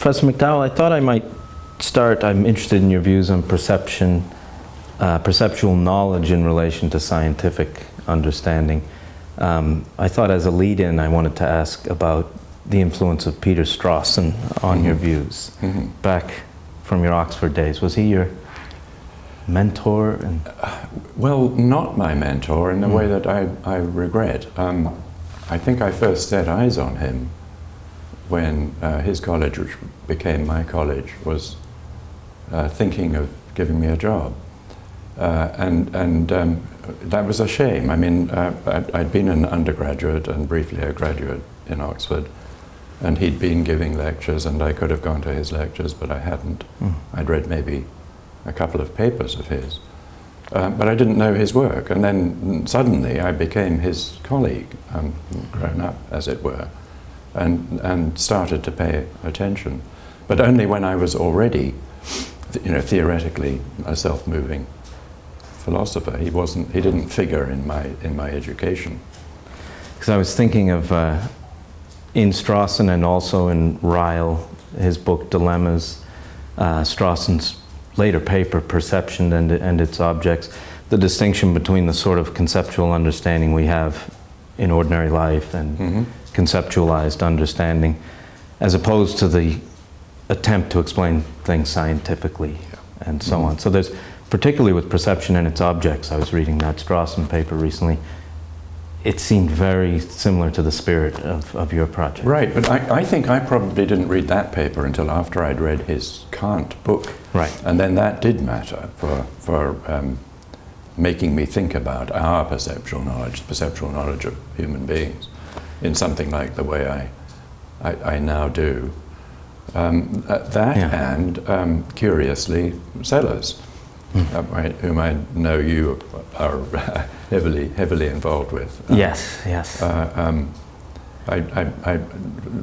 Professor McDowell, I thought I might start, I'm interested in your views on perception, perceptual knowledge in relation to scientific understanding. I thought as a lead-in I wanted to ask about the influence of Peter Strawson on your views. Back from your Oxford days, was he your mentor? Well, not my mentor in a way that I regret. I think I first set eyes on him when his college, which became my college, was thinking of giving me a job. And that was a shame. I mean, I'd been an undergraduate and briefly a graduate in Oxford, and he'd been giving lectures, and I could have gone to his lectures, but I hadn't. I'd read maybe a couple of papers of his, but I didn't know his work. And then suddenly I became his colleague, grown up, as it were, and started to pay attention. But only when I was already, theoretically a self-moving philosopher. He didn't figure in my education. Because I was thinking of in Strawson and also in Ryle, his book Dilemmas, Strawson's later paper Perception and its Objects, the distinction between the sort of conceptual understanding we have in ordinary life and conceptualized understanding, as opposed to the attempt to explain things scientifically and so on. So there's, particularly with Perception and its Objects, I was reading that Strawson paper recently, it seemed very similar to the spirit of your project. Right, but I think I probably didn't read that paper until after I'd read his Kant book. Right. And then that did matter for making me think about our perceptual knowledge of human beings in something like the way I now do. And curiously, Sellers, whom I know you are heavily involved with. Yes. I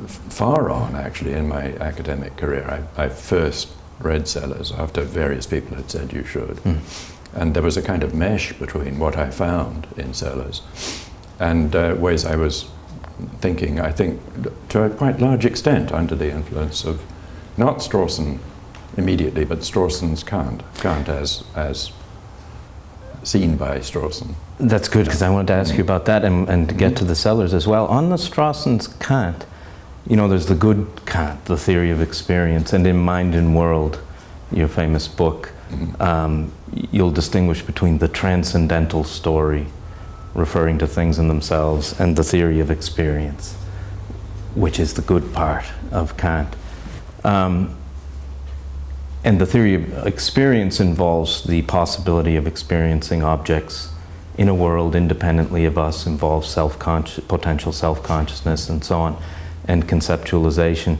far on, actually, in my academic career. I first read Sellers after various people had said you should. And there was a kind of mesh between what I found in Sellers and ways I was thinking, I think, to a quite large extent under the influence of not Strawson immediately, but Strawson's Kant as seen by Strawson. That's good, because I wanted to ask you about that and to get to the Sellers as well. On the Strawson's Kant, there's the good Kant, the theory of experience, and in Mind and World, your famous book, you'll distinguish between the transcendental story, referring to things in themselves, and the theory of experience, which is the good part of Kant. And the theory of experience involves the possibility of experiencing objects in a world independently of us, involves potential self-consciousness and so on, and conceptualization.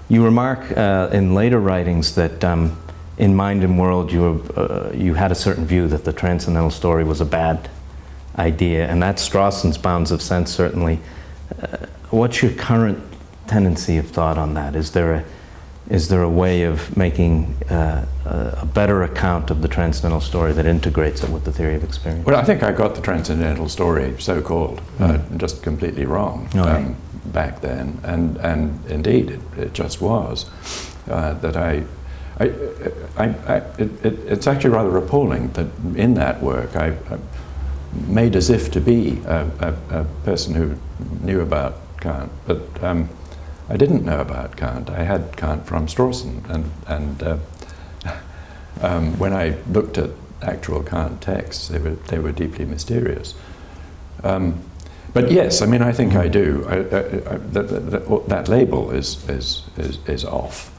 You remark in later writings that in Mind and World you had a certain view that the transcendental story was a bad idea, and that's Strawson's bounds of sense, certainly. What's your current tendency of thought on that? Is there a way of making a better account of the transcendental story that integrates it with the theory of experience? Well, I think I got the transcendental story, so-called, just completely wrong back then, and indeed it just was. That it's actually rather appalling that in that work I made as if to be a person who knew about Kant, but I didn't know about Kant. I had Kant from Strawson, and when I looked at actual Kant texts, they were deeply mysterious. But yes, I mean, I think I do. That label is off.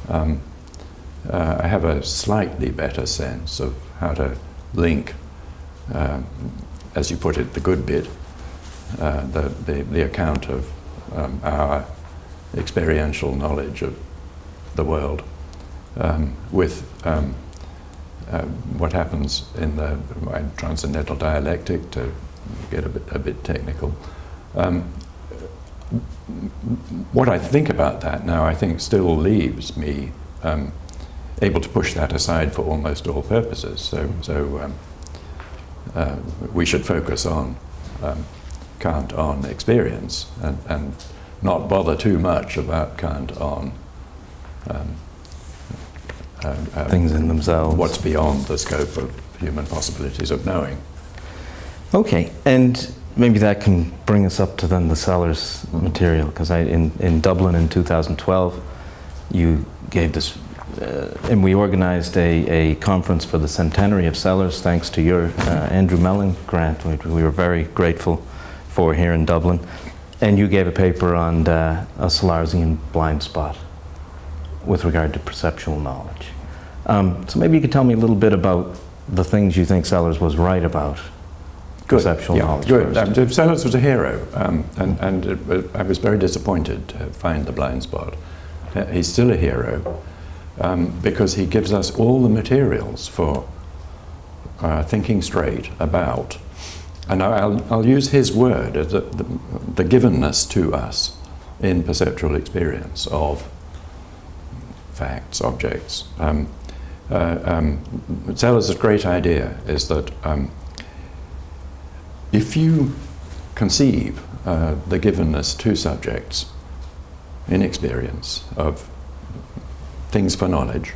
I have a slightly better sense of how to link, as you put it, the good bit, the account of our experiential knowledge of the world with what happens in the transcendental dialectic, to get a bit technical. What I think about that now, I think, still leaves me able to push that aside for almost all purposes. So we should focus on Kant on experience and not bother too much about Kant on things in themselves. What's beyond the scope of human possibilities of knowing. Okay, and maybe that can bring us up to then the Sellers material, because in Dublin in 2012, you gave this, and we organized a conference for the centenary of Sellers, thanks to your Andrew Mellon grant, which we were very grateful for here in Dublin. And you gave a paper on a Sellarsian blind spot with regard to perceptual knowledge. So maybe you could tell me a little bit about the things you think Sellers was right about. Good. Perceptual knowledge. Good. Sellers was a hero, and I was very disappointed to find the blind spot. He's still a hero because he gives us all the materials for thinking straight about, and I'll use his word as the givenness to us in perceptual experience of facts, objects. Sellers' great idea is that if you conceive the givenness to subjects in experience of things for knowledge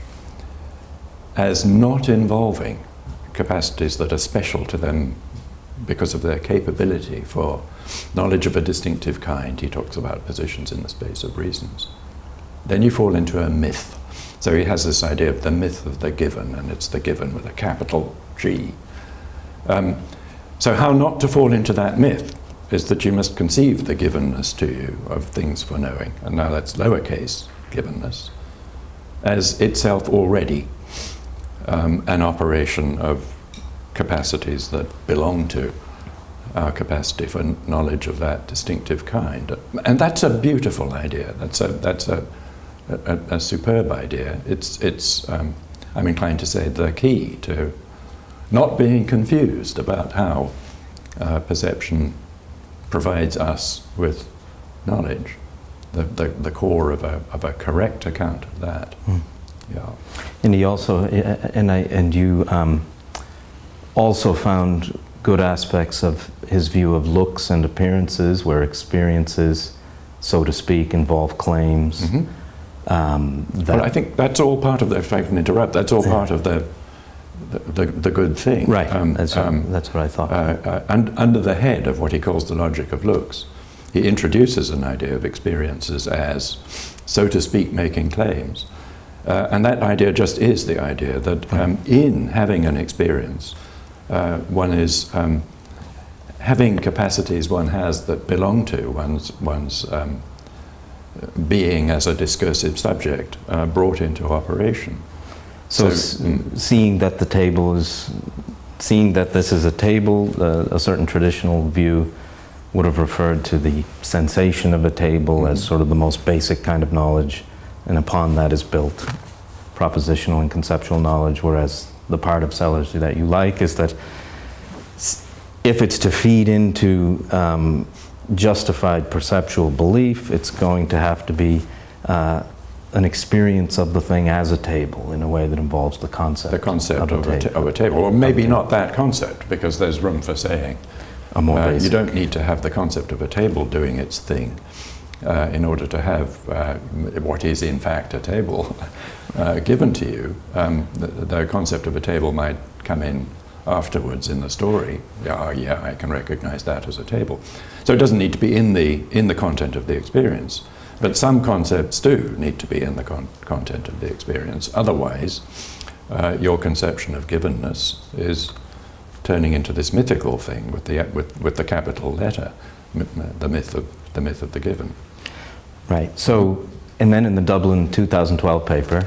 as not involving capacities that are special to them because of their capability for knowledge of a distinctive kind, he talks about positions in the space of reasons, then you fall into a myth. So he has this idea of the myth of the given, and it's the given with a capital G. So how not to fall into that myth is that you must conceive the givenness to you of things for knowing, and now that's lowercase givenness, as itself already an operation of capacities that belong to our capacity for knowledge of that distinctive kind. And that's a beautiful idea. That's a superb idea. It's I'm inclined to say the key to not being confused about how perception provides us with knowledge, the core of a correct account of that. Yeah. And he also, you also found good aspects of his view of looks and appearances, where experiences, so to speak, involve claims. Well, I think that's all part of the, if I can interrupt, that's all part of the good thing. Right, that's what I thought. And under the head of what he calls the logic of looks, he introduces an idea of experiences as, so to speak, making claims. And that idea just is the idea that in having an experience, one is having capacities one has that belong to one's being as a discursive subject brought into operation. So seeing that the table is, seeing that this is a table, a certain traditional view would have referred to the sensation of a table as sort of the most basic kind of knowledge, and upon that is built propositional and conceptual knowledge, whereas the part of Sellers that you like is that if it's to feed into justified perceptual belief, it's going to have to be an experience of the thing as a table in a way that involves the concept of a table. Or maybe not that concept, because there's room for saying you don't need to have the concept of a table doing its thing in order to have what is in fact a table given to you. The concept of a table might come in afterwards in the story. Yeah, I can recognize that as a table. So it doesn't need to be in the content of the experience. But some concepts do need to be in the content of the experience. Otherwise, your conception of givenness is turning into this mythical thing with the capital letter, the myth of the given. Right. So, and then in the Dublin 2012 paper,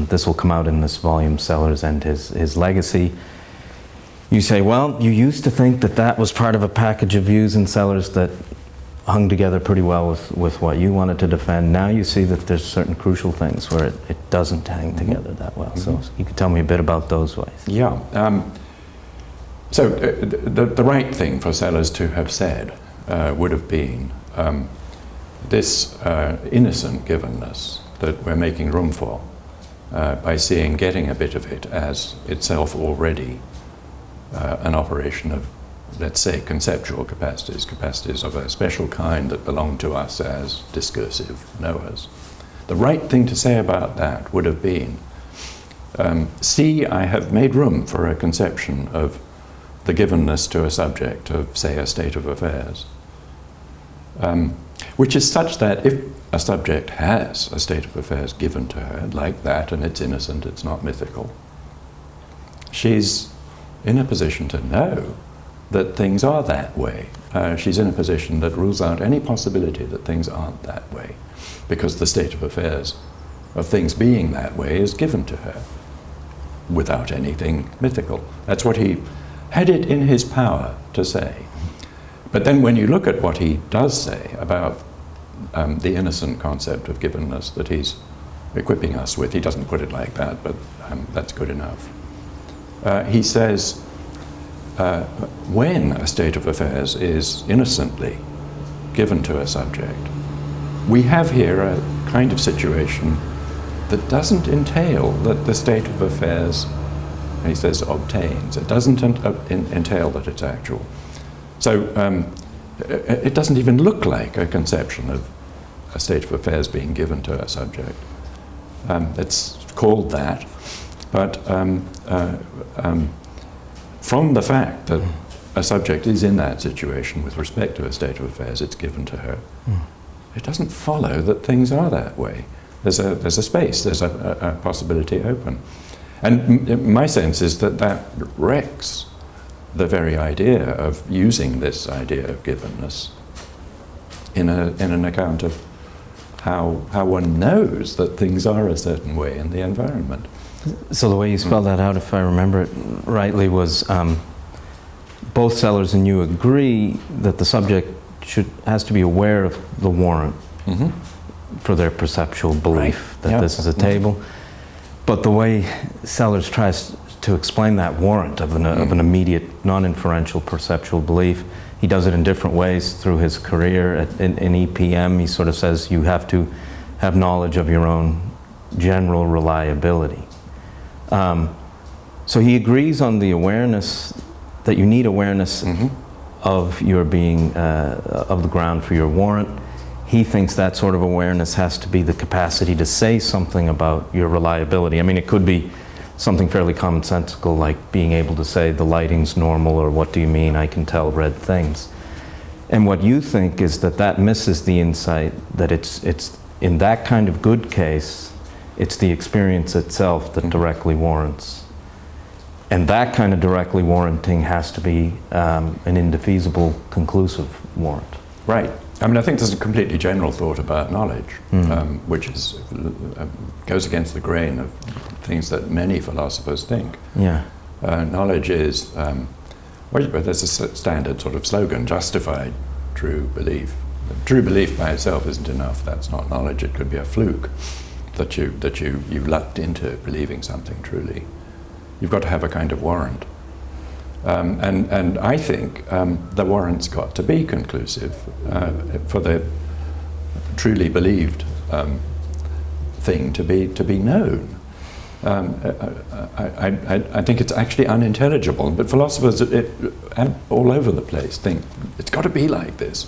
this will come out in this volume, Sellers and His Legacy. You say, well, you used to think that was part of a package of views in Sellers that hung together pretty well with what you wanted to defend. Now you see that there's certain crucial things where it doesn't hang together that well. So you could tell me a bit about those ways. Yeah. So the right thing for Sellers to have said would have been this innocent givenness that we're making room for by seeing getting a bit of it as itself already an operation of, let's say, conceptual capacities of a special kind that belong to us as discursive knowers. The right thing to say about that would have been, see, I have made room for a conception of the givenness to a subject of, say, a state of affairs, which is such that if a subject has a state of affairs given to her like that, and it's innocent, it's not mythical, she's in a position to know that things are that way. She's in a position that rules out any possibility that things aren't that way, because the state of affairs of things being that way is given to her without anything mythical. That's what he had it in his power to say. But then when you look at what he does say about the innocent concept of givenness that he's equipping us with, he doesn't put it like that, but that's good enough. He says, when a state of affairs is innocently given to a subject, we have here a kind of situation that doesn't entail that the state of affairs, he says, obtains. It doesn't entail that it's actual. So it doesn't even look like a conception of a state of affairs being given to a subject. It's called that, but from the fact that a subject is in that situation with respect to a state of affairs, it's given to her. It doesn't follow that things are that way. There's a space, there's a possibility open. And my sense is that that wrecks the very idea of using this idea of givenness in an account of how one knows that things are a certain way in the environment. So the way you spelled that out, if I remember it rightly, was both Sellers and you agree that the subject has to be aware of the warrant for their perceptual belief that this is a table. But the way Sellers tries to explain that warrant of an immediate, non-inferential perceptual belief, he does it in different ways through his career. In EPM, he sort of says you have to have knowledge of your own general reliability. So he agrees on the awareness, that you need awareness of your being, of the ground for your warrant. He thinks that sort of awareness has to be the capacity to say something about your reliability. I mean, it could be something fairly commonsensical, like being able to say the lighting's normal, or what do you mean, I can tell red things. And what you think is that misses the insight that it's in that kind of good case, it's the experience itself that directly warrants. And that kind of directly warranting has to be an indefeasible, conclusive warrant. Right. I mean, I think there's a completely general thought about knowledge, which is goes against the grain of things that many philosophers think. Yeah. Knowledge is, well, there's a standard sort of slogan, justified true belief. True belief by itself isn't enough. That's not knowledge. It could be a fluke that you lucked into believing something truly. You've got to have a kind of warrant. And I think the warrant's got to be conclusive for the truly believed thing to be known. I think it's actually unintelligible, but philosophers all over the place think it's got to be like this.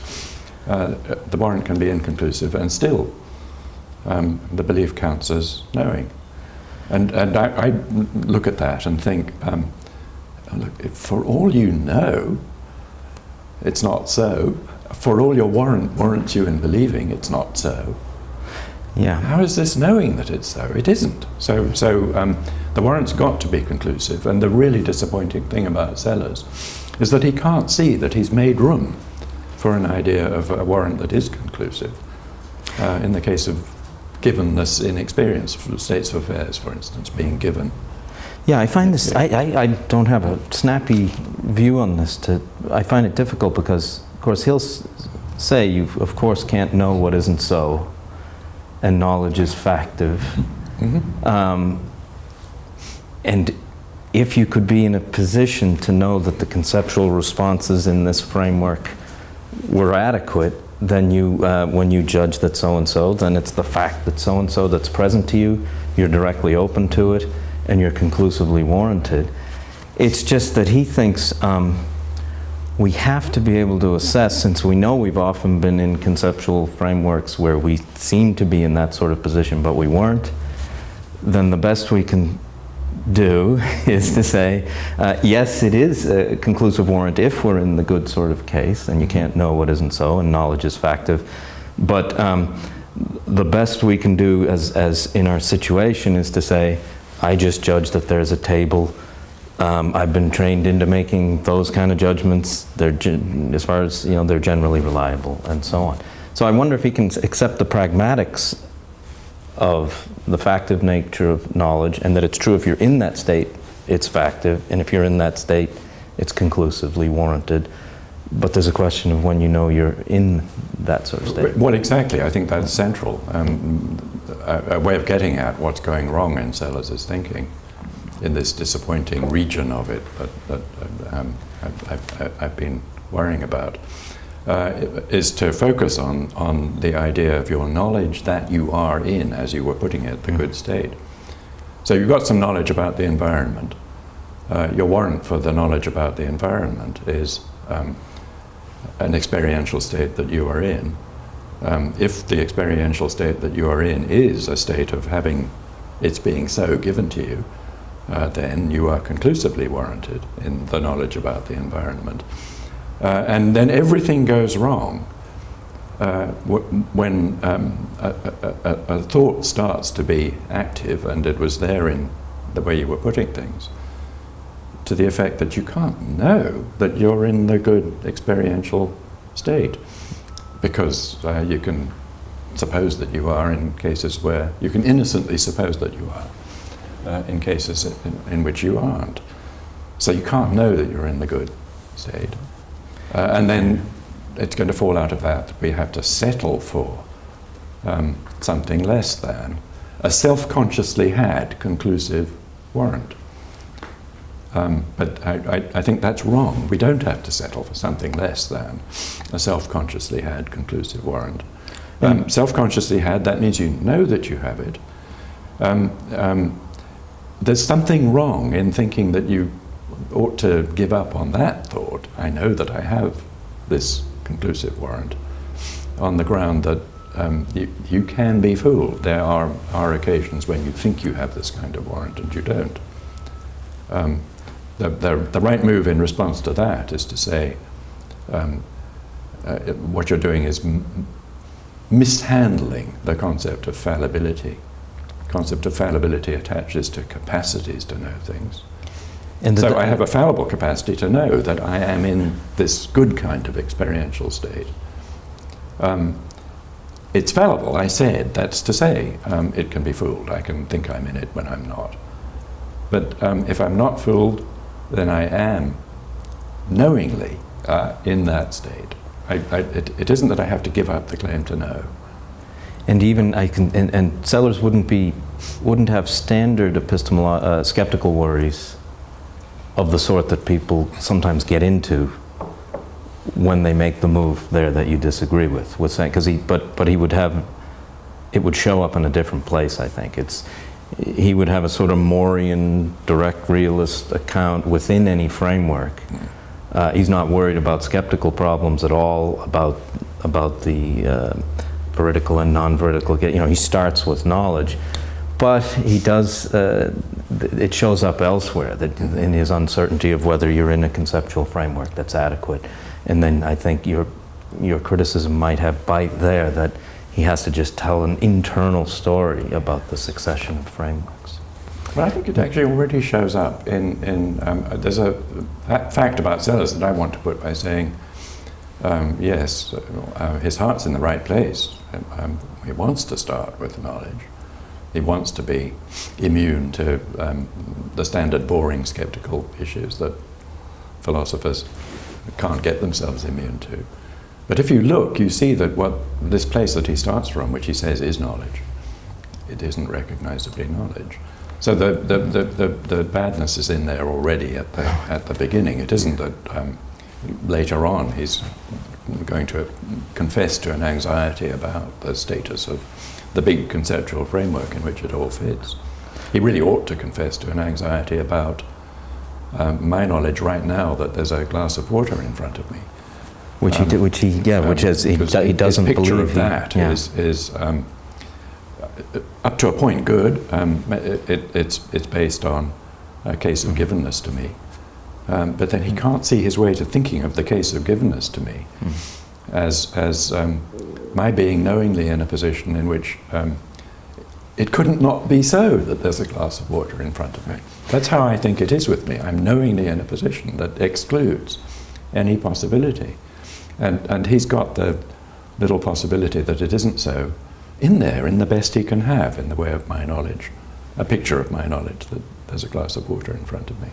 The warrant can be inconclusive, and still the belief counts as knowing. And I look at that and think, look, if for all you know, it's not so. For all your warrants you in believing, it's not so. Yeah. How is this knowing that it's so? It isn't. So the warrant's got to be conclusive. And the really disappointing thing about Sellers is that he can't see that he's made room for an idea of a warrant that is conclusive. In the case of givenness in experience, for states of affairs, for instance, being given. Yeah, I find this, I don't have a snappy view on this. I find it difficult because, of course, he'll say you, of course, can't know what isn't so, and knowledge is factive. And if you could be in a position to know that the conceptual responses in this framework were adequate, then you, when you judge that so-and-so, then it's the fact that so-and-so that's present to you, you're directly open to it, and you're conclusively warranted. It's just that he thinks we have to be able to assess, since we know we've often been in conceptual frameworks where we seem to be in that sort of position, but we weren't, then the best we can do is to say, yes, it is a conclusive warrant if we're in the good sort of case, and you can't know what isn't so, and knowledge is factive. But the best we can do as in our situation is to say, I just judge that there's a table. I've been trained into making those kind of judgments. They're, as far as, they're generally reliable, and so on. So I wonder if he can accept the pragmatics of the factive nature of knowledge, and that it's true if you're in that state, it's factive, and if you're in that state, it's conclusively warranted. But there's a question of when you know you're in that sort of state. Well, exactly. I think that's central. A way of getting at what's going wrong in Sellers' thinking, in this disappointing region of it that I've been worrying about, is to focus on the idea of your knowledge that you are in, as you were putting it, the good state. So you've got some knowledge about the environment. Your warrant for the knowledge about the environment is an experiential state that you are in. If the experiential state that you are in is a state of having its being so given to you, then you are conclusively warranted in the knowledge about the environment. And then everything goes wrong when a thought starts to be active, and it was there in the way you were putting things, to the effect that you can't know that you're in the good experiential state, because you can suppose that you are in cases where you can innocently suppose that you are, in cases in which you aren't. So you can't know that you're in the good state. And then it's going to fall out of that. We have to settle for something less than a self-consciously had conclusive warrant. But I think that's wrong. We don't have to settle for something less than a self-consciously had conclusive warrant. Self-consciously had, that means you know that you have it. There's something wrong in thinking that you ought to give up on that thought. I know that I have this conclusive warrant, on the ground that you can be fooled. There are occasions when you think you have this kind of warrant and you don't. The right move in response to that is to say, what you're doing is mishandling the concept of fallibility. The concept of fallibility attaches to capacities to know things. And so I have a fallible capacity to know that I am in this good kind of experiential state. It's fallible, I said. That's to say, it can be fooled. I can think I'm in it when I'm not. But if I'm not fooled, then I am knowingly in that state. It isn't that I have to give up the claim to know. And even and Sellers wouldn't have standard skeptical worries of the sort that people sometimes get into when they make the move there that you disagree with saying, but he would have, it would show up in a different place. I think he would have a sort of Mauryan direct realist account within any framework. He's not worried about skeptical problems at all, about the veridical and non-veridical. He starts with knowledge, but he does. It shows up elsewhere, that in his uncertainty of whether you're in a conceptual framework that's adequate. And then I think your criticism might have bite there, that he has to just tell an internal story about the succession of frameworks. Well, I think it actually already shows up there's a fact about Sellers that I want to put by saying, yes, his heart's in the right place. He wants to start with knowledge. He wants to be immune to the standard boring skeptical issues that philosophers can't get themselves immune to. But if you look, you see that this place that he starts from, which he says is knowledge, it isn't recognizably knowledge. So the badness is in there already at the beginning. It isn't that later on he's going to confess to an anxiety about the status of the big conceptual framework in which it all fits. He really ought to confess to an anxiety about my knowledge right now that there's a glass of water in front of me. Which he doesn't his picture believe of that is up to a point good. It's based on a case of givenness to me, but then he can't see his way to thinking of the case of givenness to me as my being knowingly in a position in which it couldn't not be so that there's a glass of water in front of me. That's how I think it is with me. I'm knowingly in a position that excludes any possibility. And he's got the little possibility that it isn't so in there, in the best he can have in the way of my knowledge, a picture of my knowledge that there's a glass of water in front of me.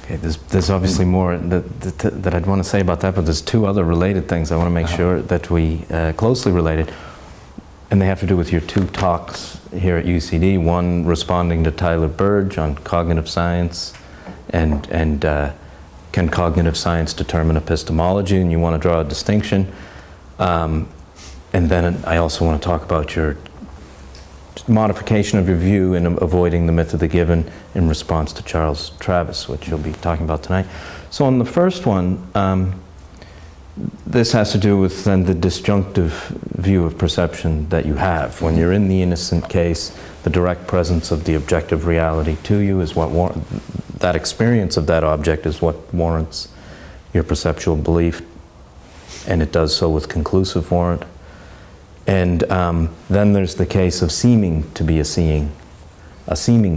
Okay, there's obviously more that I'd want to say about that, but there's two other related things I want to make sure that we closely related, and they have to do with your two talks here at UCD, one responding to Tyler Burge on cognitive science and can cognitive science determine epistemology, and you want to draw a distinction. And then I also want to talk about your modification of your view in avoiding the myth of the given in response to Charles Travis, which you'll be talking about tonight. So on the first one, this has to do with then the disjunctive view of perception that you have. When you're in the innocent case, the direct presence of the objective reality to you is what that experience of that object is what warrants your perceptual belief, and it does so with conclusive warrant. And then there's the case of seeming to be a seeming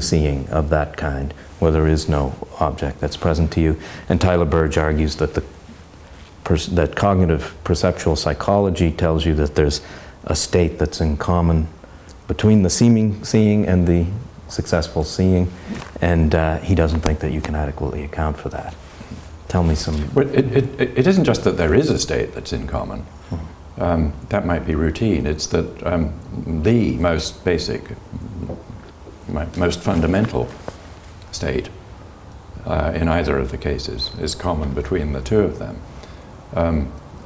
seeing of that kind, where there is no object that's present to you. And Tyler Burge argues that that cognitive perceptual psychology tells you that there's a state that's in common between the seeming seeing and the successful seeing, and he doesn't think that you can adequately account for that. Tell me some... Well, it isn't just that there is a state that's in common. That might be routine. It's that the most basic, most fundamental state in either of the cases is common between the two of them.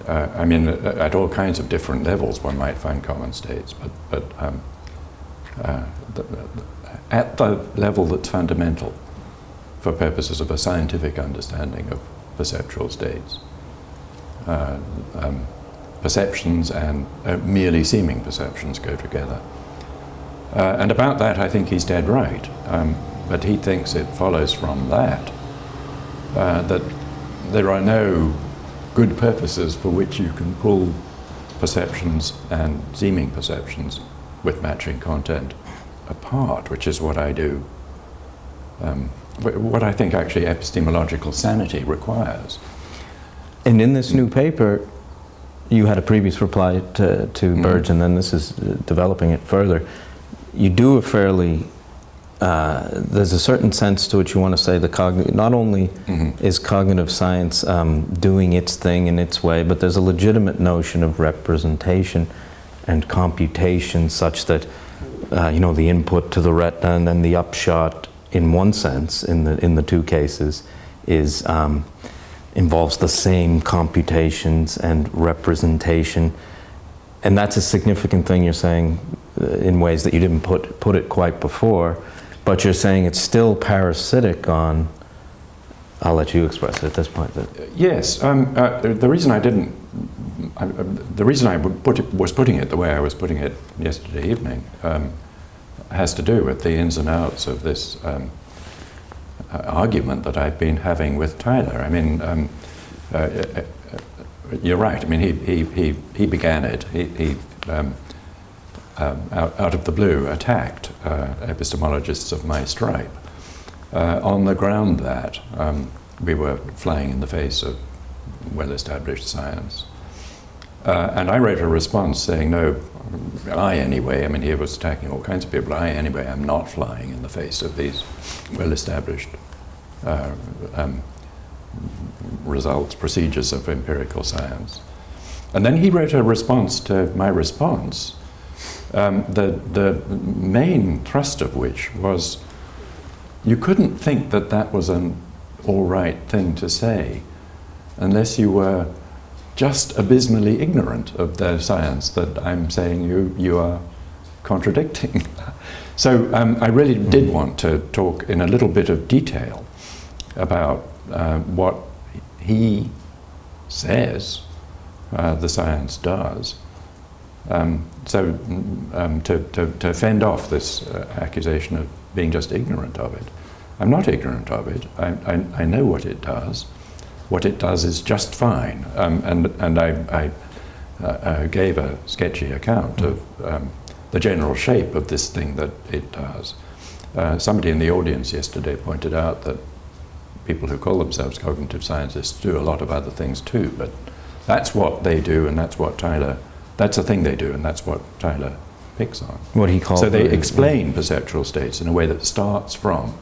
I mean, at all kinds of different levels one might find common states, but at the level that's fundamental for purposes of a scientific understanding of perceptual states, perceptions and merely seeming perceptions go together. And about that I think he's dead right, but he thinks it follows from that that there are no good purposes for which you can pull perceptions and seeming perceptions with matching content apart, which is what I do, what I think actually epistemological sanity requires. And in this new paper, you had a previous reply to Burge, and then this is developing it further. You do a fairly, there's a certain sense to which you want to say not only is cognitive science doing its thing in its way, but there's a legitimate notion of representation and computation such that, the input to the retina and then the upshot, in one sense, in the two cases, is involves the same computations and representation, and that's a significant thing you're saying in ways that you didn't put it quite before, but you're saying it's still parasitic on. I'll let you express it at this point. Yes, the reason I didn't, the reason I was putting it the way I was putting it yesterday evening has to do with the ins and outs of this argument that I've been having with Tyler. I mean, you're right. I mean, he began it. He out of the blue attacked epistemologists of my stripe on the ground that we were flying in the face of well-established science. And I wrote a response saying, no, I anyway, I mean, he was attacking all kinds of people, I anyway am not flying in the face of these well-established results, procedures of empirical science. And then he wrote a response to my response, the main thrust of which was, you couldn't think that that was an all right thing to say unless you were just abysmally ignorant of the science that I'm saying you are contradicting. So I really did want to talk in a little bit of detail about what he says the science does. To fend off this accusation of being just ignorant of it, I'm not ignorant of it. I know what it does. What it does is just fine. And I gave a sketchy account of the general shape of this thing that it does. Somebody in the audience yesterday pointed out that people who call themselves cognitive scientists do a lot of other things too, but that's what they do, and that's a thing they do, and that's what Tyler picks on. What he calls so they explain perceptual states in a way that starts from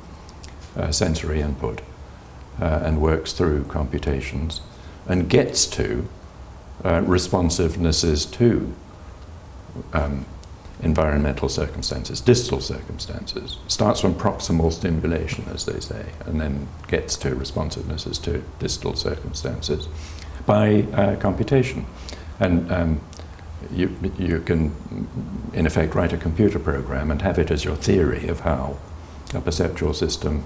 sensory input and works through computations and gets to responsivenesses to environmental circumstances, distal circumstances. Starts from proximal stimulation, as they say, and then gets to responsivenesses to distal circumstances by computation. And you can, in effect, write a computer program and have it as your theory of how a perceptual system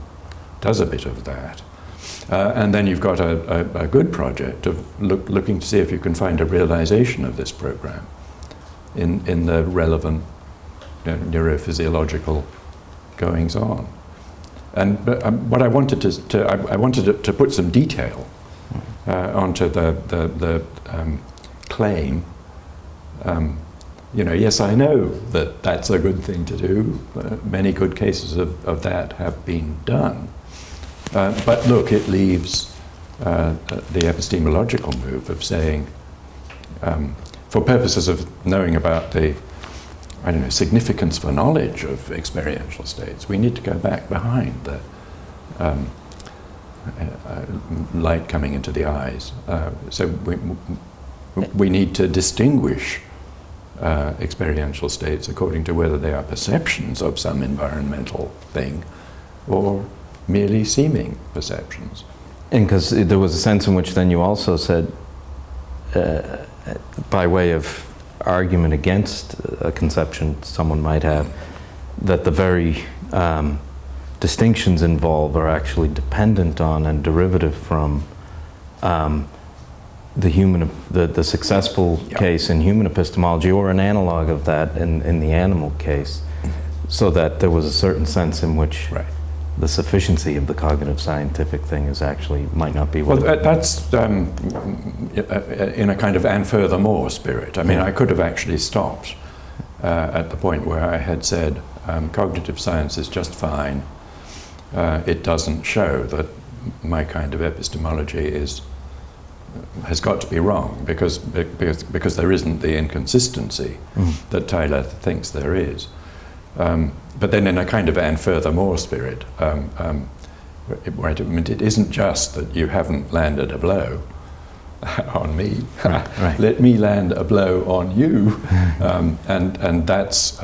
does a bit of that. And then you've got a good project of looking to see if you can find a realization of this program in the relevant neurophysiological goings on. And what I wanted I wanted to put some detail onto the claim. Yes, I know that that's a good thing to do. Many good cases of that have been done. But look, it leaves the epistemological move of saying, for purposes of knowing about the, significance for knowledge of experiential states, we need to go back behind the light coming into the eyes. So we need to distinguish experiential states according to whether they are perceptions of some environmental thing or merely seeming perceptions. And because there was a sense in which then you also said, by way of argument against a conception someone might have, that the very distinctions involved are actually dependent on and derivative from the successful case in human epistemology, or an analog of that in the animal case, so that there was a certain sense in which the sufficiency of the cognitive scientific thing is actually might not be what that's in a kind of and furthermore spirit. I mean, I could have actually stopped at the point where I had said cognitive science is just fine. It doesn't show that my kind of epistemology has got to be wrong because there isn't the inconsistency that Tyler thinks there is. But then in a kind of and furthermore spirit, it isn't just that you haven't landed a blow on me. Right. Let me land a blow on you. And that's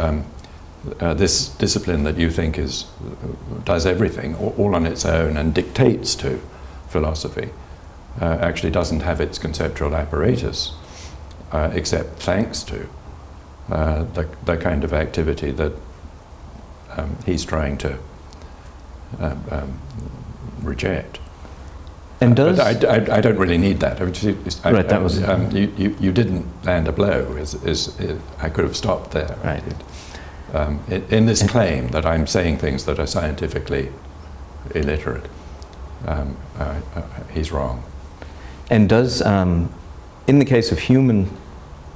this discipline that you think does everything all on its own and dictates to philosophy. Actually doesn't have its conceptual apparatus, except thanks to the kind of activity that he's trying to reject. And does I don't really need that. That was you didn't land a blow. I could have stopped there. Right. In this claim that I'm saying things that are scientifically illiterate, he's wrong. And does, in the case of human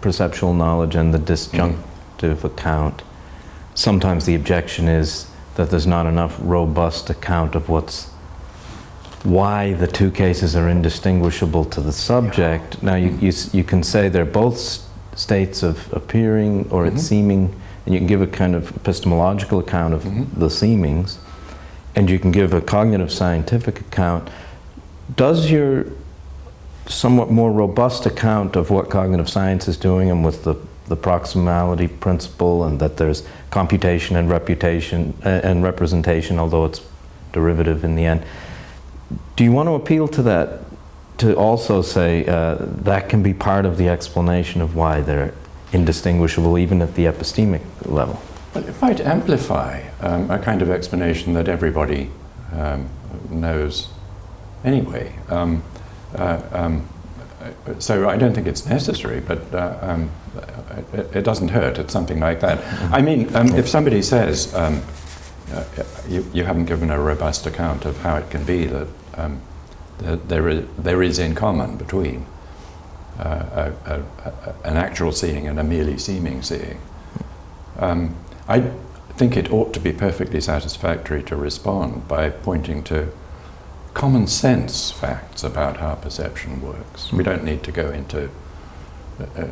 perceptual knowledge and the disjunctive account, sometimes the objection is that there's not enough robust account of why the two cases are indistinguishable to the subject. Now you can say they're both states of appearing or it's seeming, and you can give a kind of epistemological account of the seemings, and you can give a cognitive scientific account. Does your somewhat more robust account of what cognitive science is doing, and with the proximality principle, and that there's computation and representation, although it's derivative in the end, do you want to appeal to that, to also say that can be part of the explanation of why they're indistinguishable even at the epistemic level? Well, it might amplify a kind of explanation that everybody knows anyway. So I don't think it's necessary, but it doesn't hurt. It's something like that. I mean, if somebody says, you haven't given a robust account of how it can be that there is in common between an actual seeing and a merely seeming seeing, I think it ought to be perfectly satisfactory to respond by pointing to common sense facts about how perception works. We don't need to go into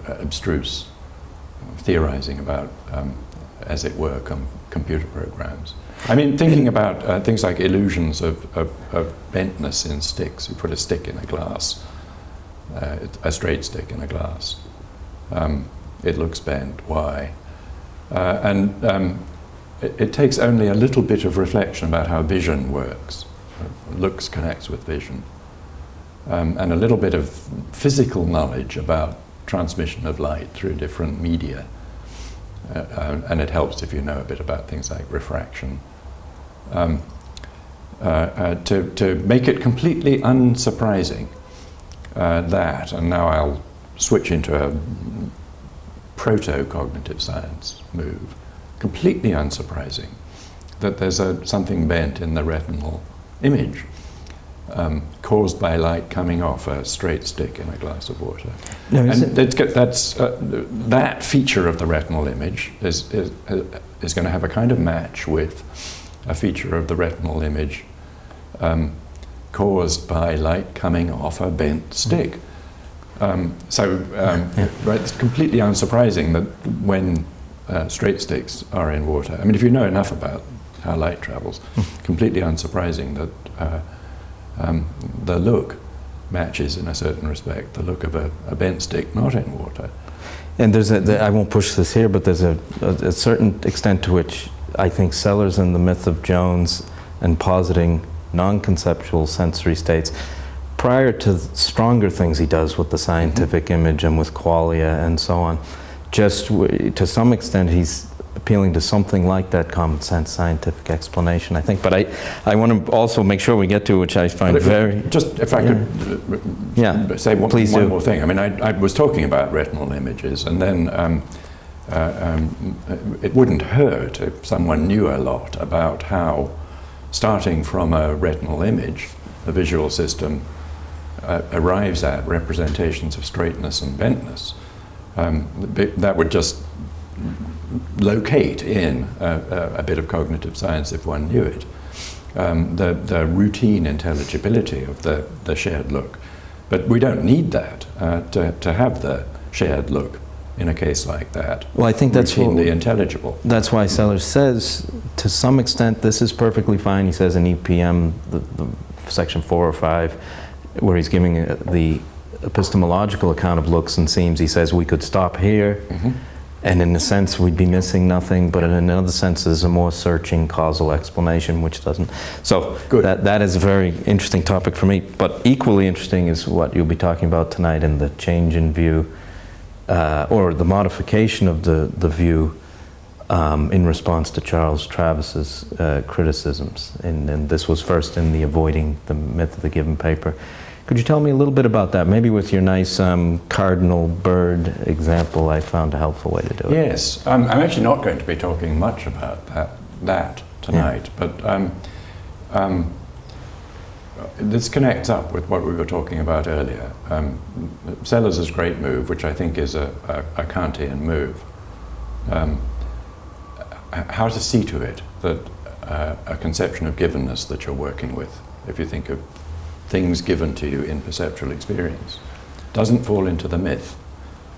abstruse theorizing about, as it were, computer programs. I mean, thinking about things like illusions of bentness in sticks. You put a stick in a glass, a straight stick in a glass. It looks bent. Why? It takes only a little bit of reflection about how vision works. Looks connects with vision. And a little bit of physical knowledge about transmission of light through different media. And it helps if you know a bit about things like refraction. To make it completely unsurprising that, and now I'll switch into a proto-cognitive science move, completely unsurprising that there's something bent in the retinal image caused by light coming off a straight stick in a glass of water. No, and that feature of the retinal image is going to have a kind of match with a feature of the retinal image caused by light coming off a bent stick. Right, it's completely unsurprising that when straight sticks are in water, I mean, if you know enough about how light travels, completely unsurprising that the look matches in a certain respect the look of a bent stick not in water. And I won't push this here, but there's a certain extent to which I think Sellers in The Myth of Jones and positing non-conceptual sensory states, prior to stronger things he does with the scientific image and with qualia and so on, just to some extent he's appealing to something like that common sense scientific explanation, I think. But I want to also make sure we get to, which I find very... Just if I could say one more thing. I mean, I was talking about retinal images, and then it wouldn't hurt if someone knew a lot about how, starting from a retinal image, the visual system arrives at representations of straightness and bentness. That would just locate in a bit of cognitive science if one knew it. The routine intelligibility of the shared look. But we don't need that to have the shared look in a case like that. Well, I think that's routinely intelligible. That's why Sellers says, to some extent, this is perfectly fine. He says in EPM, the section 4 or 5, where he's giving the epistemological account of looks and seems, he says we could stop here, and in a sense we'd be missing nothing, but in another sense there's a more searching causal explanation which doesn't. So that is a very interesting topic for me, but equally interesting is what you'll be talking about tonight in the change in view, or the modification of the view in response to Charles Travis's criticisms. And this was first in the Avoiding the Myth of the Given paper. Could you tell me a little bit about that? Maybe with your nice cardinal bird example, I found a helpful way to do it. Yes, I'm actually not going to be talking much about that tonight, but this connects up with what we were talking about earlier. Sellers' great move, which I think is a Kantian move, how to see to it that a conception of givenness that you're working with, if you think of things given to you in perceptual experience, doesn't fall into the myth.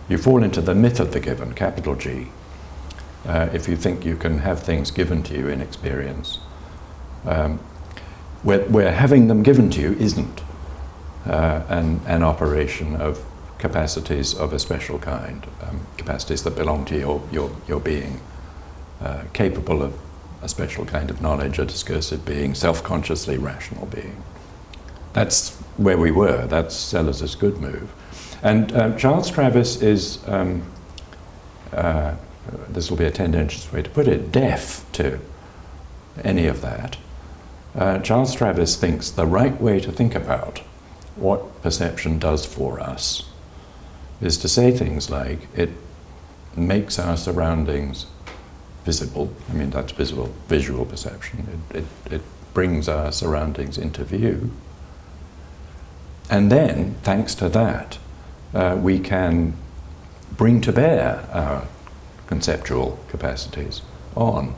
You fall into the myth of the given, capital G, if you think you can have things given to you in experience. Where having them given to you isn't an operation of capacities of a special kind, capacities that belong to your being, capable of a special kind of knowledge, a discursive being, self-consciously rational being. That's where we were. That's Sellers' good move. And Charles Travis is, this will be a tendentious way to put it, deaf to any of that. Charles Travis thinks the right way to think about what perception does for us is to say things like, it makes our surroundings visible. I mean, that's visible, visual perception. It brings our surroundings into view. And then, thanks to that, we can bring to bear our conceptual capacities on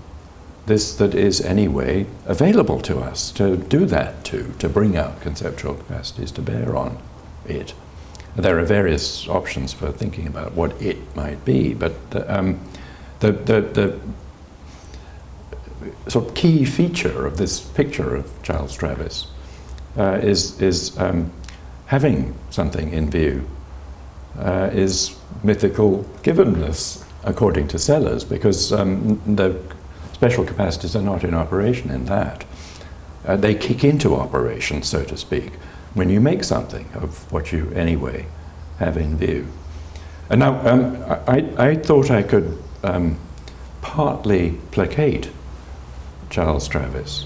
this that is anyway available to us to do that to bring our conceptual capacities to bear on it. There are various options for thinking about what it might be, but the sort of key feature of this picture of Charles Travis is having something in view is mythical givenness, according to Sellers, because the special capacities are not in operation in that. They kick into operation, so to speak, when you make something of what you anyway have in view. And now, I thought I could partly placate Charles Travis,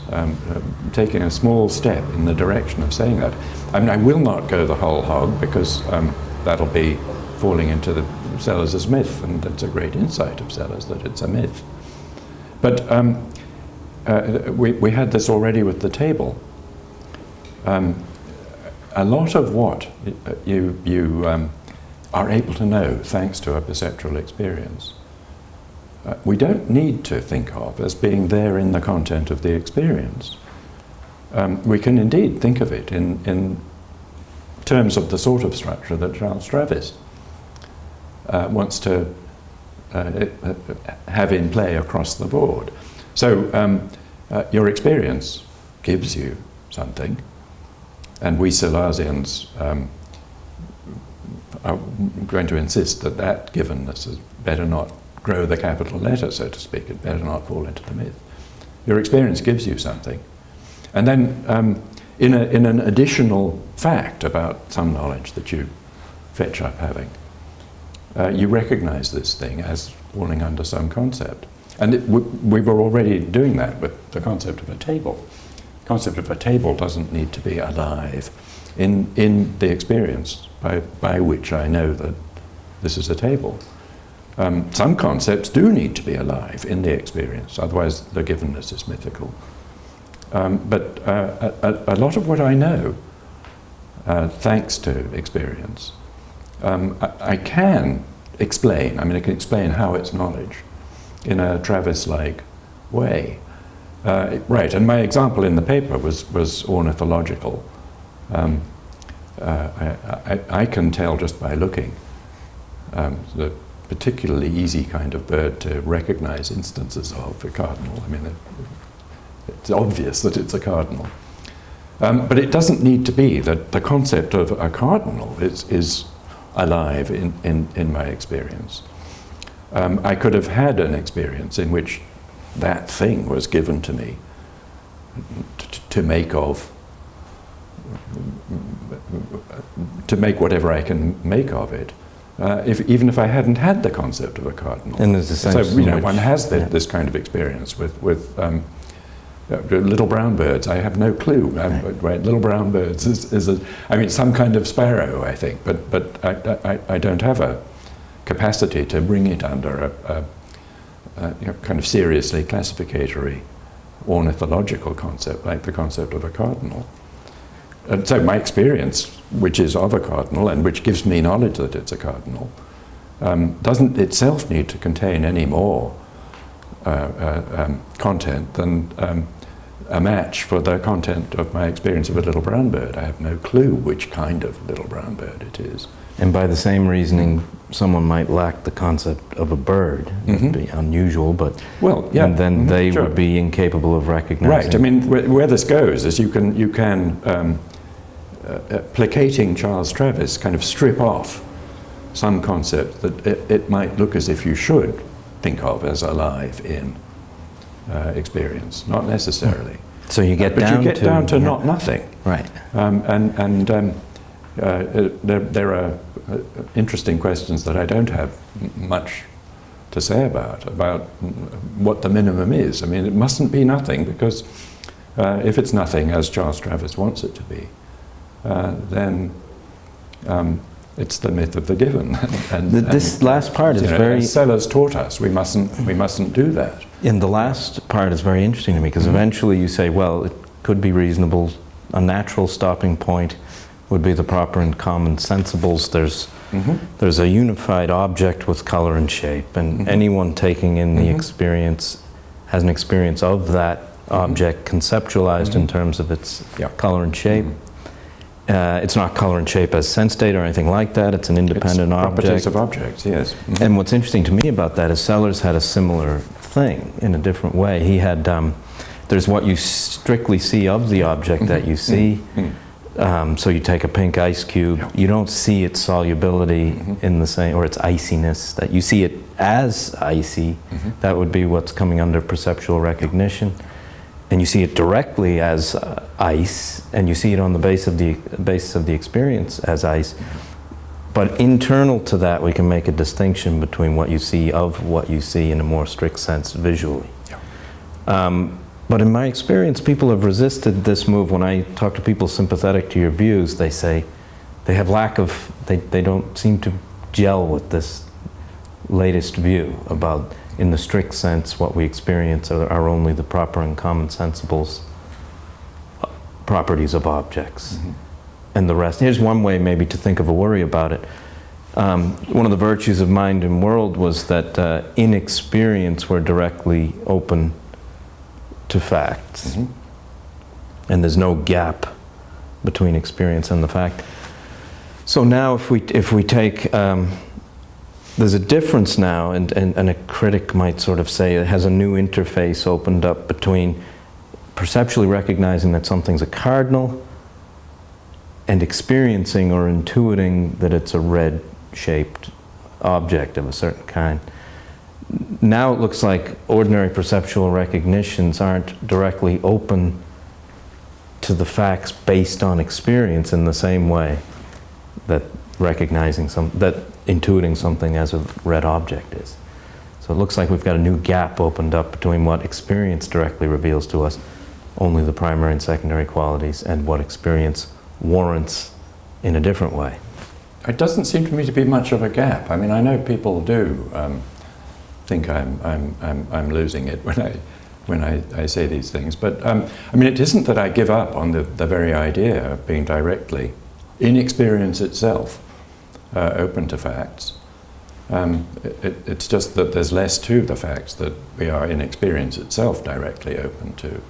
taking a small step in the direction of saying that. I mean, I will not go the whole hog, because that'll be falling into the Sellers' myth, and it's a great insight of Sellers that it's a myth. But we had this already with the table. A lot of what you are able to know thanks to a perceptual experience, we don't need to think of as being there in the content of the experience. We can indeed think of it in terms of the sort of structure that Charles Travis wants to have in play across the board. So your experience gives you something, and we Salesians are going to insist that that givenness is better not grow the capital letter, so to speak. It better not fall into the myth. Your experience gives you something. And then in an additional fact about some knowledge that you fetch up having, you recognize this thing as falling under some concept. And we were already doing that with the concept of a table. The concept of a table doesn't need to be alive in the experience by which I know that this is a table. Some concepts do need to be alive in the experience, otherwise the givenness is mythical. But a lot of what I know, thanks to experience, I can explain. I mean, I can explain how it's knowledge in a Travis-like way. Right, and my example in the paper was ornithological. I can tell just by looking the particularly easy kind of bird to recognize instances of, a cardinal. I mean, it's obvious that it's a cardinal. But it doesn't need to be that the concept of a cardinal is alive in my experience. I could have had an experience in which that thing was given to me to make whatever I can make of it, even if I hadn't had the concept of a cardinal. And there's a sense so, one has this kind of experience with little brown birds. I have no clue. Right, little brown birds is some kind of sparrow, I think, but I don't have a capacity to bring it under a kind of seriously classificatory ornithological concept like the concept of a cardinal. And so my experience, which is of a cardinal and which gives me knowledge that it's a cardinal, doesn't itself need to contain any more content than a match for the content of my experience of a little brown bird. I have no clue which kind of little brown bird it is. And by the same reasoning, someone might lack the concept of a bird. It would be unusual, but and then they would be incapable of recognizing. Right. I mean, where this goes is you can placating Charles Travis kind of strip off some concept that it might look as if you should think of as alive in experience, not necessarily. So you get down to not nothing. Right. There are interesting questions that I don't have much to say about what the minimum is. I mean, it mustn't be nothing, because If it's nothing, as Charles Travis wants it to be, then it's the myth of the given. This last part is very... As Sellers taught us, we mustn't do that. And the last part is very interesting to me, because eventually you say, well, it could be reasonable. A natural stopping point would be the proper and common sensibles. There's a unified object with color and shape, and anyone taking in the experience has an experience of that object conceptualized in terms of its color and shape. It's not color and shape as sense data or anything like that. It's an independent object. Properties of objects, yes. And what's interesting to me about that is Sellers had a similar thing in a different way. He had, there's what you strictly see of the object that you see. So you take a pink ice cube, you don't see its solubility in the same, or its iciness, that you see it as icy. That would be what's coming under perceptual recognition. And you see it directly as ice, and you see it on the basis of the experience as ice. But internal to that, we can make a distinction between what you see of what you see in a more strict sense visually. But in my experience, people have resisted this move. When I talk to people sympathetic to your views, they say they have they don't seem to gel with this latest view about, in the strict sense, what we experience are only the proper and common sensibles properties of objects. And the rest. Here's one way maybe to think of a worry about it. One of the virtues of mind and world was that in experience we're directly open to facts. And there's no gap between experience and the fact. So now if we take, there's a difference now, and a critic might sort of say it has a new interface opened up between perceptually recognizing that something's a cardinal and experiencing or intuiting that it's a red-shaped object of a certain kind. Now it looks like ordinary perceptual recognitions aren't directly open to the facts based on experience in the same way that intuiting something as a red object is. So it looks like we've got a new gap opened up between what experience directly reveals to us, only the primary and secondary qualities, and what experience warrants in a different way. It doesn't seem to me to be much of a gap. I mean, I know people do think I'm losing it when I say these things, but I mean, it isn't that I give up on the very idea of being directly, in experience itself, open to facts. It's just that there's less to the facts that we are in experience itself directly open to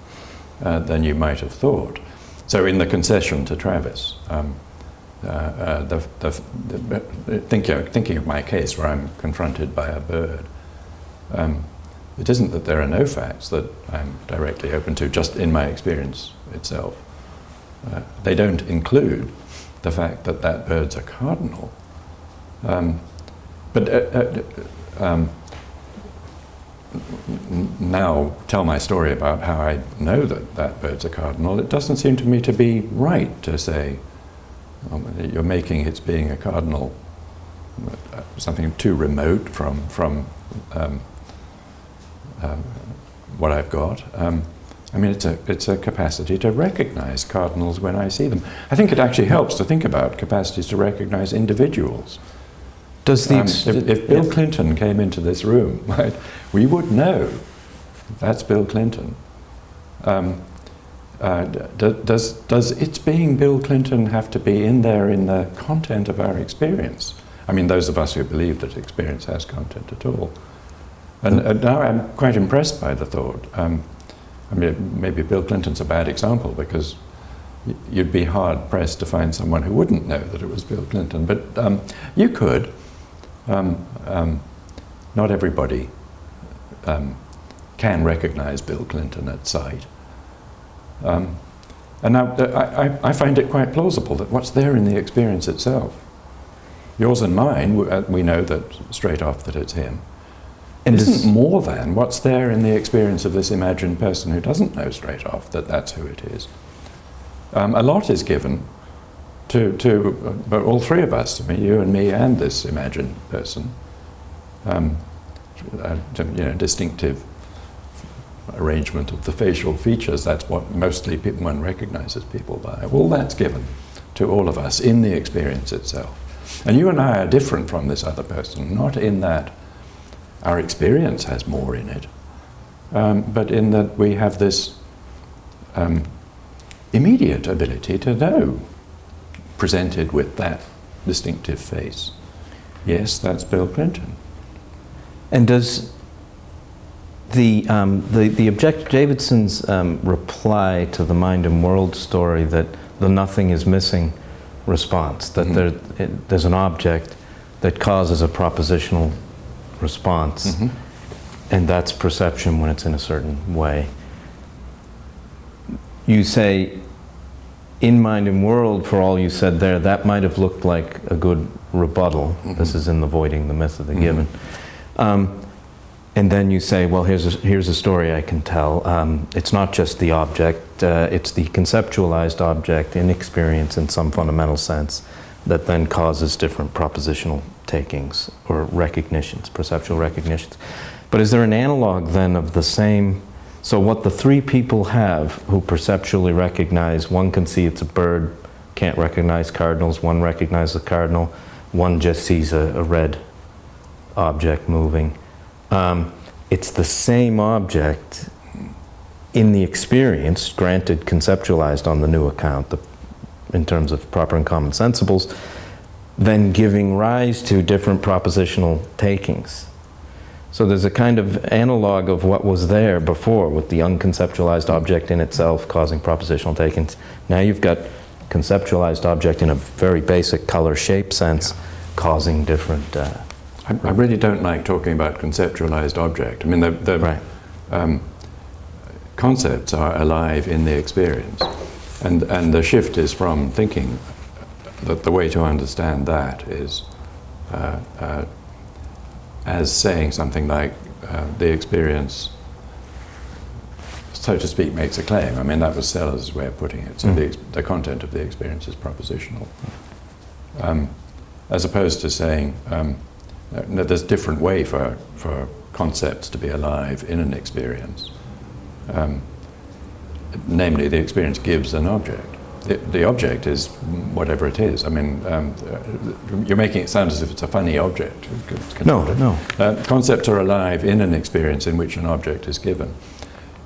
than you might have thought. So in the concession to Travis, thinking of my case where I'm confronted by a bird, it isn't that there are no facts that I'm directly open to, just in my experience itself. They don't include the fact that that bird's a cardinal. Now tell my story about how I know that that bird's a cardinal. It doesn't seem to me to be right to say you're making its being a cardinal something too remote from what I've got. I mean, it's a capacity to recognize cardinals when I see them. I think it actually helps to think about capacities to recognize individuals. If Bill Clinton came into this room, right, we would know that's Bill Clinton. Does its being Bill Clinton have to be in there in the content of our experience? I mean, those of us who believe that experience has content at all. And now I'm quite impressed by the thought. I mean, maybe Bill Clinton's a bad example because you'd be hard-pressed to find someone who wouldn't know that it was Bill Clinton. But you could. Not everybody can recognize Bill Clinton at sight. And now I find it quite plausible that what's there in the experience itself, yours and mine, we know that straight off that it's him. And isn't more than what's there in the experience of this imagined person who doesn't know straight off that that's who it is. A lot is given to all three of us, I mean, you and me and this imagined person, distinctive arrangement of the facial features, that's what mostly one recognizes people by. Well, that's given to all of us in the experience itself. And you and I are different from this other person, not in that our experience has more in it, but in that we have this immediate ability to know, presented with that distinctive face. Yes, that's Bill Clinton. And does the object Davidson's reply to the mind and world story that the nothing is missing response, that there's an object that causes a propositional response, and that's perception when it's in a certain way. You say, in mind and world, for all you said there, that might have looked like a good rebuttal. This is in the voiding the myth of the given. And then you say, well, here's a story I can tell. It's not just the object, it's the conceptualized object in experience in some fundamental sense that then causes different propositional takings or recognitions, perceptual recognitions. But is there an analog then of the same? So what the three people have who perceptually recognize, one can see it's a bird, can't recognize cardinals, one recognizes a cardinal, one just sees a red object moving. It's the same object in the experience, granted conceptualized on the new account in terms of proper and common sensibles, then giving rise to different propositional takings. So there's a kind of analog of what was there before with the unconceptualized object in itself causing propositional takings. Now you've got conceptualized object in a very basic color shape sense causing different... I really don't like talking about conceptualized object. I mean, the concepts are alive in the experience. And the shift is from thinking that the way to understand that is as saying something like the experience, so to speak, makes a claim. I mean, that was Sellers' way of putting it. So the content of the experience is propositional. As opposed to saying that there's a different way for concepts to be alive in an experience. Namely, the experience gives an object. The object is whatever it is. I mean, you're making it sound as if it's a funny object. No. Concepts are alive in an experience in which an object is given.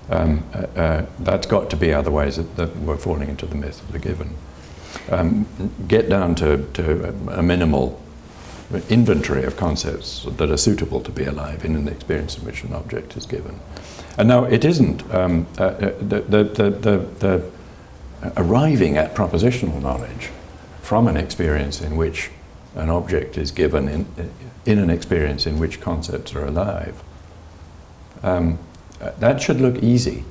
That's got to be, otherwise that we're falling into the myth of the given. Get down to a minimal inventory of concepts that are suitable to be alive in an experience in which an object is given. And now it isn't the arriving at propositional knowledge from an experience in which an object is given in an experience in which concepts are alive. That should look easy.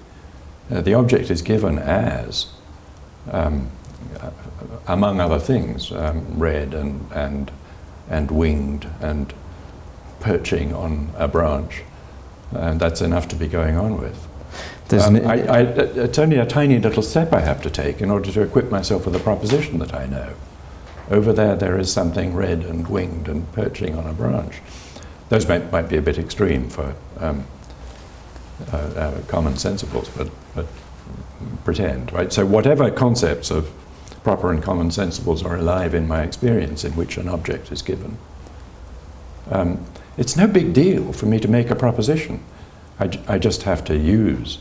The object is given as, among other things, red and winged and perching on a branch. And that's enough to be going on with. It's only a tiny little step I have to take in order to equip myself with a proposition that I know. Over there is something red and winged and perching on a branch. Those might be a bit extreme for common sensibles, but pretend, right? So whatever concepts of proper and common sensibles are alive in my experience in which an object is given. It's no big deal for me to make a proposition. I just have to use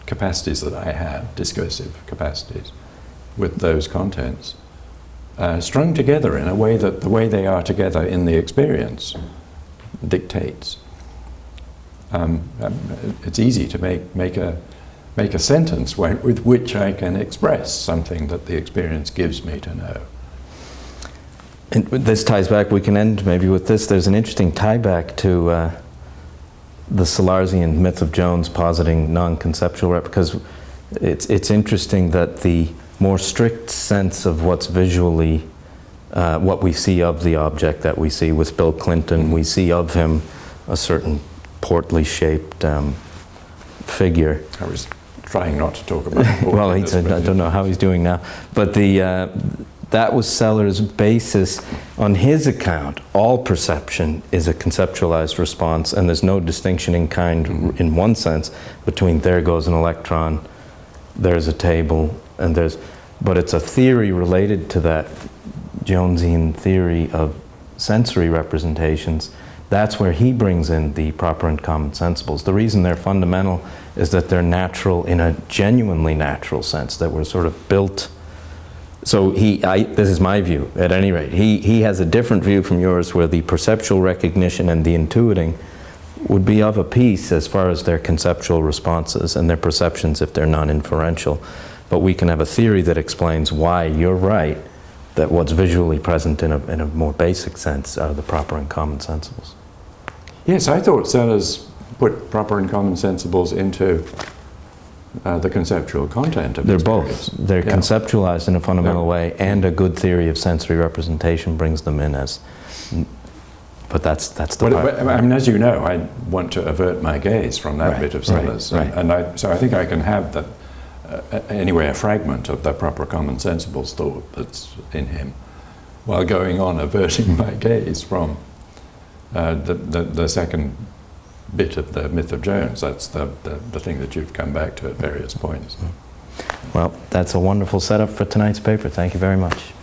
capacities that I have, discursive capacities, with those contents, strung together in a way that the way they are together in the experience dictates. It's easy to make a sentence with which I can express something that the experience gives me to know. And this ties back, we can end maybe with this. There's an interesting tie back to the Salarzian myth of Jones positing non-conceptual, because it's interesting that the more strict sense of what's visually, what we see of the object that we see with Bill Clinton, we see of him a certain portly shaped figure. I was trying not to talk about well, I don't know how he's doing now, but that was Sellers' basis. On his account, all perception is a conceptualized response, and there's no distinction in kind, in one sense, between there goes an electron, there's a table, and but it's a theory related to that Jonesian theory of sensory representations. That's where he brings in the proper and common sensibles. The reason they're fundamental is that they're natural in a genuinely natural sense, that we're sort of built. So this is my view, at any rate. He has a different view from yours, where the perceptual recognition and the intuiting would be of a piece as far as their conceptual responses and their perceptions if they're non-inferential. But we can have a theory that explains why you're right, that what's visually present in a more basic sense are the proper and common sensibles. Yes, I thought Sellers put proper and common sensibles into the conceptual content of They're experience. both. They're conceptualized in a fundamental way, and a good theory of sensory representation brings them in as. But that's the part. I mean, as you know, I want to avert my gaze from that bit of Sellers, so I think I can have that. Anyway, a fragment of the proper common sensibles thought that's in him, while going on averting my gaze from the second bit of the myth of Jones. That's the thing that you've come back to at various points. Well, that's a wonderful setup for tonight's paper. Thank you very much.